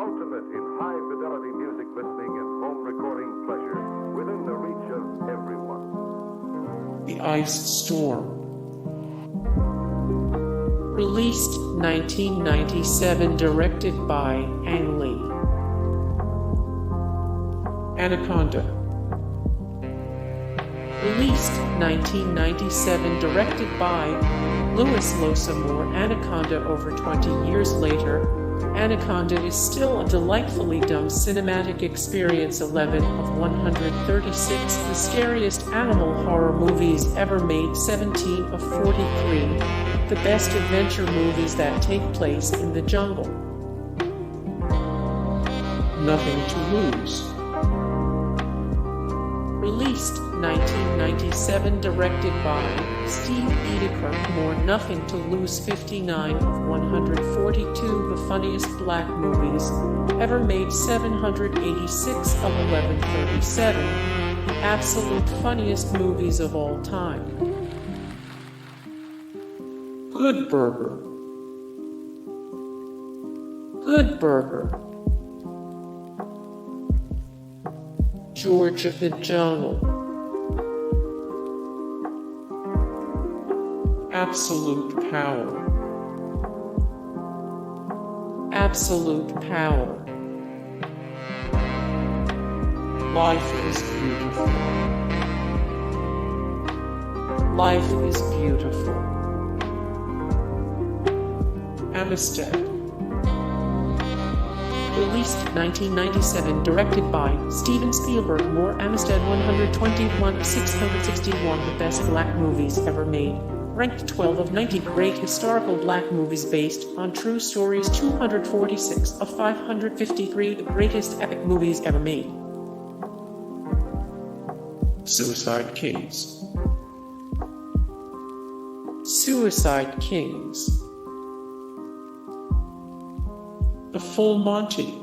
ultimate in high-fidelity music listening and home recording pleasure within the reach of everyone. The Ice Storm. Released 1997, directed by Ang Lee. Anaconda. Released 1997, directed by Louis Losamore. Anaconda. Over 20 years later, Anaconda is still a delightfully dumb cinematic experience. 11 of 136 the scariest animal horror movies ever made. 17 of 43 the best adventure movies that take place in the jungle. Nothing to Lose. Released 1997, directed by Steve Edeker. More Nothing to Lose. 59 of 142 the funniest black movies ever made. 786 of 1137 the absolute funniest movies of all time. Good Burger. Good Burger. George of the Jungle. Absolute Power. Absolute Power. Life is Beautiful. Life is Beautiful. Amistad. Released 1997, directed by Steven Spielberg. More Amistad. 121 of 661 the best black movies ever made. Ranked 12 of 90 great historical black movies based on true stories. 246 of 553 the greatest epic movies ever made. Suicide Kings. Suicide Kings. The Full Monty.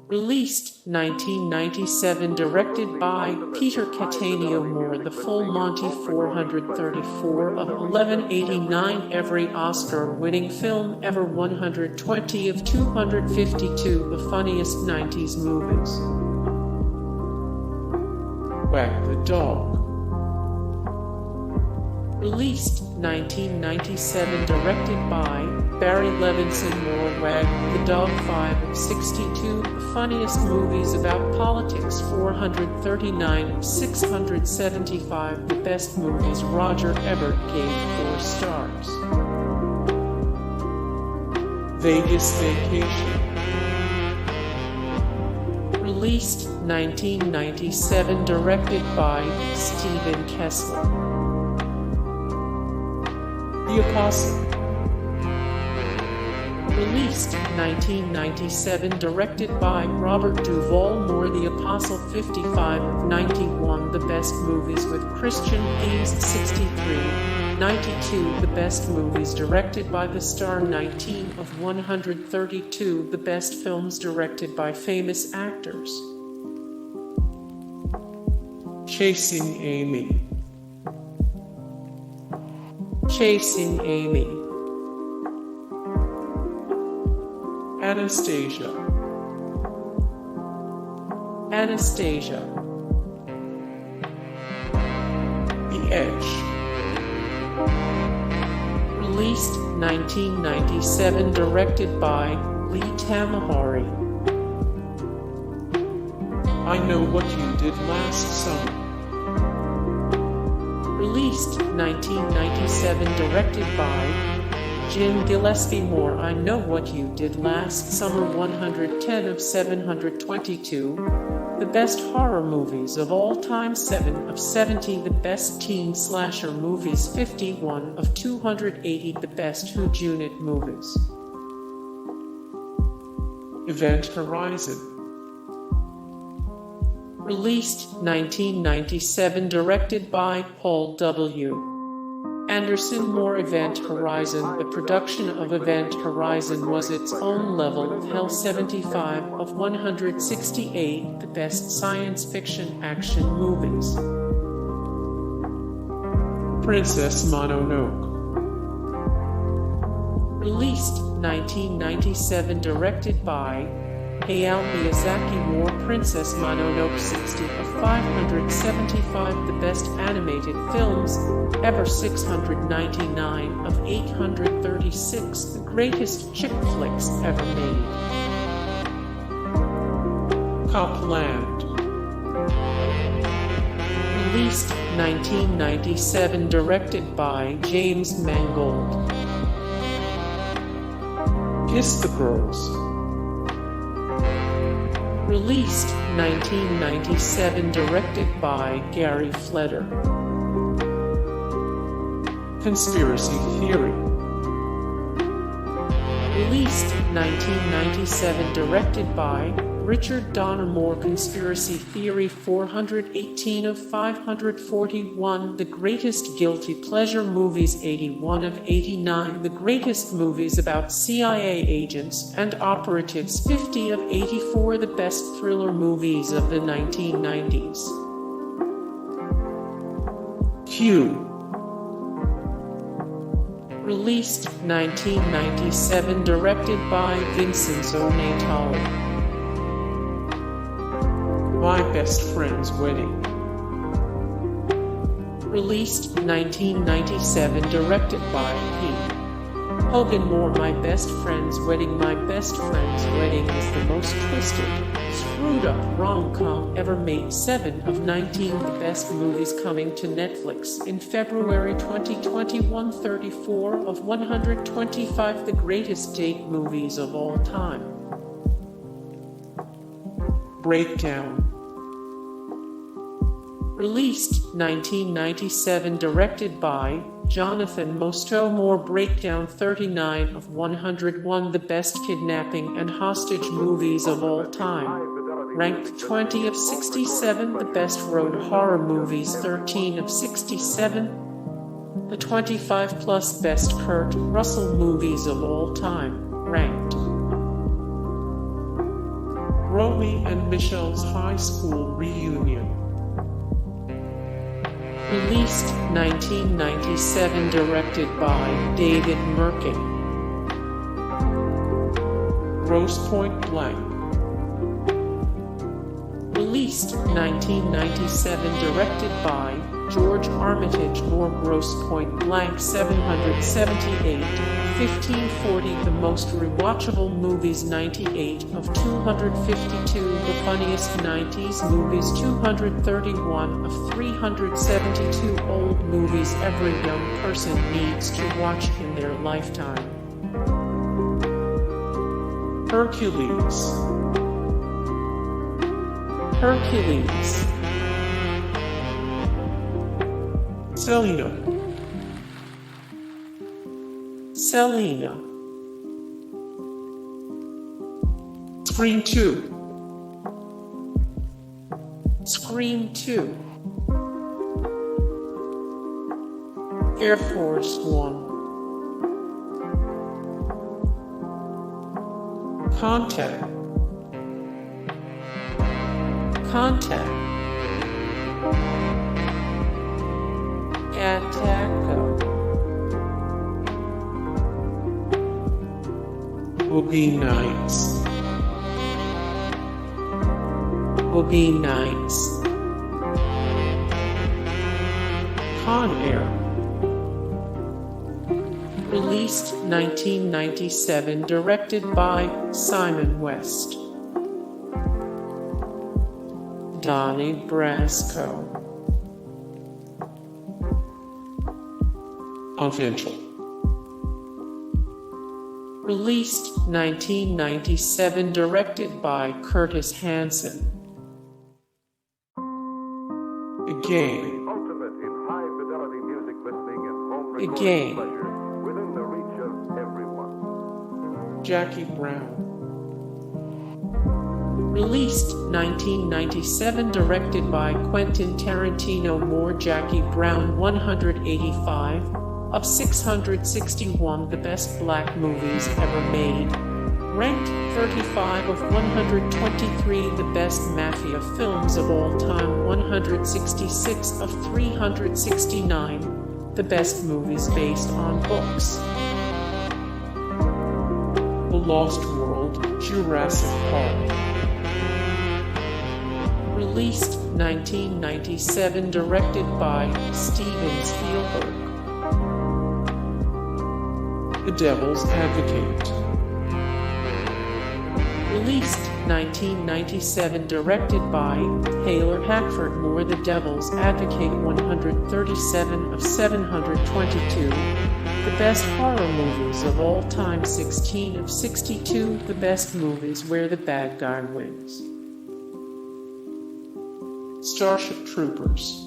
Released 1997, directed by Peter Cattaneo. More The Full Monty. 434 of 1189 every Oscar-winning film ever. 120 of 252 the funniest 90s movies. Wag the Dog. Released 1997, directed by Barry Levinson. More Wag the Dog. 5 of 62 the funniest movies about politics. 439 of 675 the best movies. Roger Ebert gave 4 stars. Vegas Vacation. Released 1997, directed by Stephen Kessler. The Apostle. Released 1997, directed by Robert Duvall. More The Apostle. 55 of 91 the best movies with Christian Hayes. 63 92 the best movies directed by the star. 19 of 132 the best films directed by famous actors. Chasing Amy. Chasing Amy. Anastasia. Anastasia. The Edge. Released 1997, directed by Lee Tamahori. I Know What You Did Last Summer. Released 1997, directed by Jim Gillespie. More I Know What You Did Last Summer. 110 of 722 the best horror movies of all time. 7 of 70 the best teen slasher movies. 51 of 280 the best whodunit movies. Event Horizon. Released 1997, directed by Paul W. Anderson. More Event Horizon. The production of Event Horizon was its own level of hell. 75 of 168 the best science fiction action movies. Princess Mononoke. Released 1997, directed by Hayao Miyazaki. War Princess Mononoke. 60 of 575 the best animated films ever. 699 of 836 the greatest chick flicks ever made. Copland. Released 1997, directed by James Mangold. Kiss the Girls. Released 1997, directed by Gary Fleder. Conspiracy Theory. Released 1997, directed by Richard Donner Moore. Conspiracy Theory. 418 of 541 the greatest guilty pleasure movies. 81 of 89 the greatest movies about CIA agents and operatives. 50 of 84 the best thriller movies of the 1990s. Q. Released 1997, directed by Vincenzo Natali. My Best Friend's Wedding. Released 1997, directed by P. Hogan Moore. My Best Friend's Wedding. My Best Friend's Wedding is the most twisted, screwed up rom-com ever made. 7 of 19 the best movies coming to Netflix in February 2021. 34 of 125 the greatest date movies of all time. Breakdown. Released 1997, directed by Jonathan Mostow Moore. Breakdown. 39 of 101 the best kidnapping and hostage movies of all time. Ranked 20 of 67 the best road horror movies. 13 of 67 the 25 plus best Kurt Russell movies of all time. Ranked Romy and Michele's high school reunion. Released 1997, directed by David Merkin. Grosse Point Blank. Released 1997, directed by George Armitage Moore. Grosse Point Blank. 778 1540 the most rewatchable movies. 98 of 252 the funniest 90s movies. 231 of 372 old movies every young person needs to watch in their lifetime. Hercules. Hercules. Selena. Selena. Scream 2. Scream 2. Air Force One. Contact. Contact. Gattaca. Boogie Nights. Boogie Nights. Con Air. Released 1997, directed by Simon West. Donnie Brasco. Confidential. Released 1997, directed by Curtis Hanson. Again. Ultimate in high-fidelity music listening and home recording Again. pleasure within the reach of everyone. Jackie Brown. Released 1997, directed by Quentin Tarantino. More Jackie Brown. 185 of 661 the best black movies ever made. Ranked 35 of 123 the best mafia films of all time. 166 of 369 the best movies based on books. Lost World, Jurassic Park. Released 1997, directed by Steven Spielberg. The Devil's Advocate. Released 1997, directed by Taylor Hackford Moore. The Devil's Advocate, 137 of 722. The best horror movies of all time, 16 of 62. The best movies where the bad guy wins. Starship Troopers.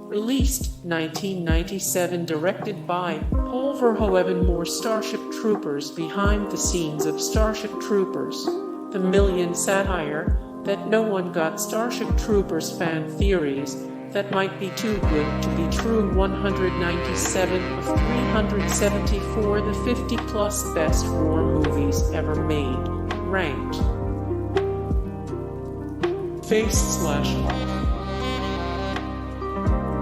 Released 1997, directed by Paul Verhoeven. More Starship Troopers. Behind the scenes of Starship Troopers, the million satire that no one got. Starship Troopers fan theories that might be too good to be true. 197 of 374. The 50 plus best war movies ever made. Ranked. Face/Off.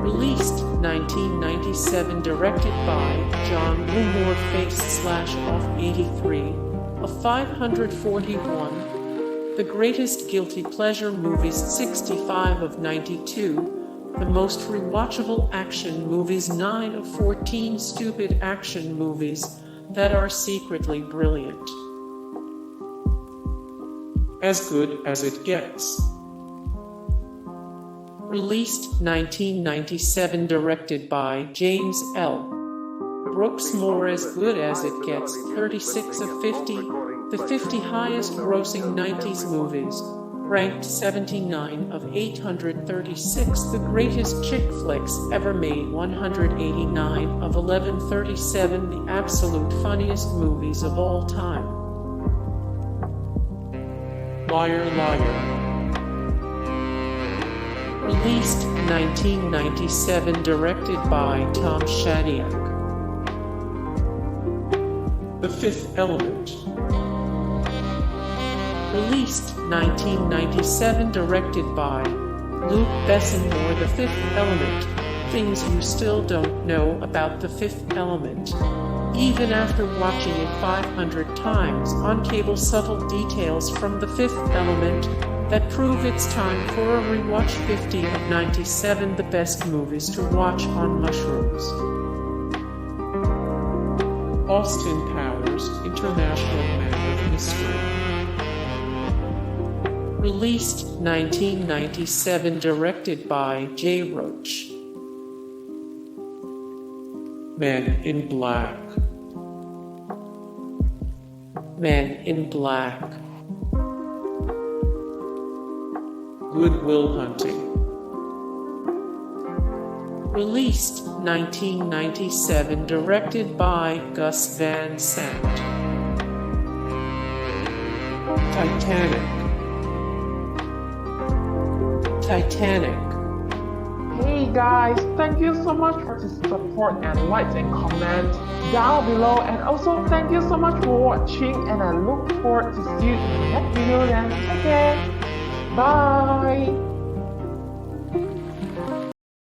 Released 1997, directed by John Moore. Face/Off, 83 of 541. The greatest guilty pleasure movies, 65 of 92. The most rewatchable action movies, 9 of 14. Stupid action movies that are secretly brilliant. As Good as It Gets. Released 1997, directed by James L. Brooks. More As Good as It Gets, 36 of 50. The 50 highest grossing 90s movies, ranked 79 of 836. The greatest chick flicks ever made, 189 of 1137. The absolute funniest movies of all time. Liar Liar. Released 1997, directed by Tom Shadyac. The Fifth Element. Released 1997, directed by Luc Besson. More The Fifth Element. Things you still don't know about The Fifth Element, even after watching it 500 times on cable. Subtle details from The Fifth Element that prove it's time for a rewatch. 50 of 97. The best movies to watch on mushrooms. Austin Powers, International Man of Mystery. Released 1997, directed by Jay Roach. Men in Black. Men in Black. Good Will Hunting. Released 1997, directed by Gus Van Sant. Titanic. Hey guys, thank you so much for the support and likes and comments down below, and also thank you so much for watching, and I look forward to see you in the next video then. Take care. Bye.